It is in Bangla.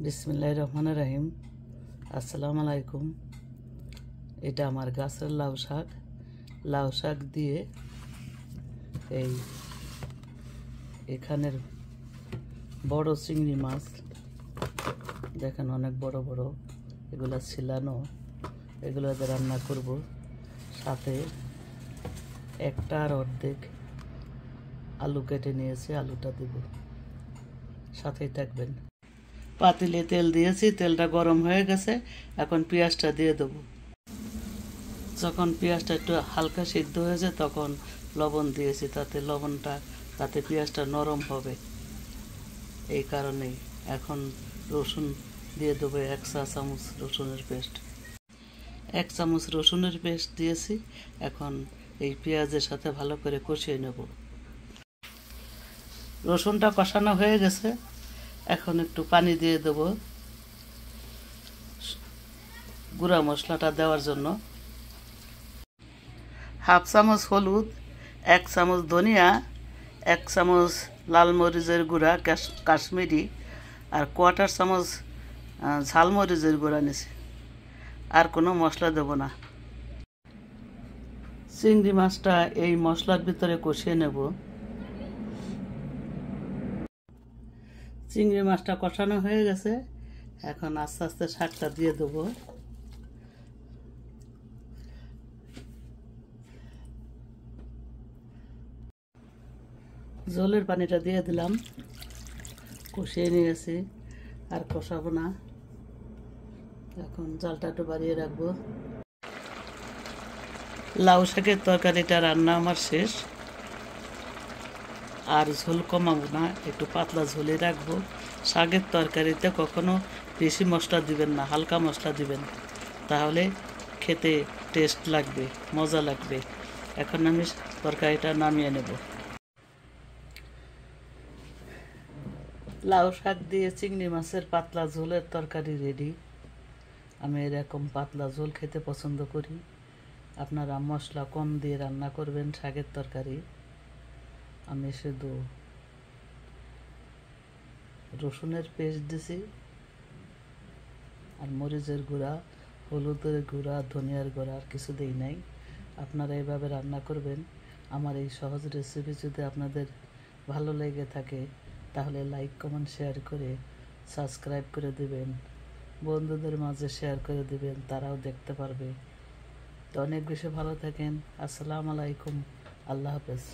বিসমিল্লাহির রহমানির রহিম। আসসালামু আলাইকুম। এটা আমার গাছের লাউ শাক দিয়ে এখানের বড় চিংড়ি মাছ দেখেন, অনেক বড় বড়, এগুলা ছিলানো, এগুলো রান্না করব। সাথে একটা আর অর্ধেক আলু কেটে নিয়েছি, আলুটা দেব। সাথেই থাকবেন। পাতিলে তেল দিয়েছি, তেলটা গরম হয়ে গেছে। এখন পেঁয়াজটা দিয়ে দেবো। যখন পেঁয়াজটা একটু হালকা সিদ্ধ হয়েছে তখন লবণ দিয়েছি, তাতে পেঁয়াজটা নরম হবে। এই কারণেই এখন রসুন দিয়ে দেবো 1 চা চামচ রসুনের পেস্ট। 1 চামচ রসুনের পেস্ট দিয়েছি। এখন এই পেঁয়াজের সাথে ভালো করে কষিয়ে নেব। রসুনটা কষানো হয়ে গেছে, এখন একটু পানি দিয়ে দেব গুঁড়া মশলাটা দেওয়ার জন্য। 1/2 চামচ হলুদ, 1 চামচ ধনিয়া, 1 চামচ লাল মরিচের গুঁড়া কাশ্মীরি, আর 1/4 চামচ ঝাল মরিচের গুঁড়া নিয়েছি। আর কোনো মশলা দেব না। চিংড়ি মাছটা এই মশলার ভিতরে কষিয়ে নেব। চিংড়ি মাছটা কষানো হয়ে গেছে, এখন আস্তে আস্তে শাকটা দিয়ে দেবো। জলের পানিটা দিয়ে দিলাম, কষিয়ে নিয়েছি, আর কষাবো না। এখন জালটা একটু বাড়িয়ে রাখবো। লাউ শাকের তরকারিটা রান্না আমার শেষ। আর ঝোল কমাবো না, একটু পাতলা ঝোলে রাখবো। শাকের তরকারিতে কখনো বেশি মশলা দিবেন না, হালকা মশলা দিবেন, তাহলে খেতে টেস্ট লাগবে, মজা লাগবে। এখন আমি তরকারিটা নামিয়ে নেব। লাউ শাক দিয়ে চিংড়ি মাছের পাতলা ঝোলের তরকারি রেডি। আমি এরকম পাতলা ঝোল খেতে পছন্দ করি। আপনারা মশলা কম দিয়ে রান্না করবেন শাকের তরকারি। আমি শুধু রসুনের পেস্ট দিছি, আর মরিচের গুঁড়া, হলুদের গুঁড়া, ধনিয়ার গুঁড়া, আর কিছু দেই নাই। আপনারা এইভাবে রান্না করবেন। আমার এই সহজ রেসিপি যদি আপনাদের ভালো লেগে থাকে তাহলে লাইক, কমেন্ট, শেয়ার করে সাবস্ক্রাইব করে দেবেন। বন্ধুদের মাঝে শেয়ার করে দেবেন, তারাও দেখতে পারবে। তো অনেক বেশি ভালো থাকেন। আসসালামু আলাইকুম। আল্লাহ হাফেজ।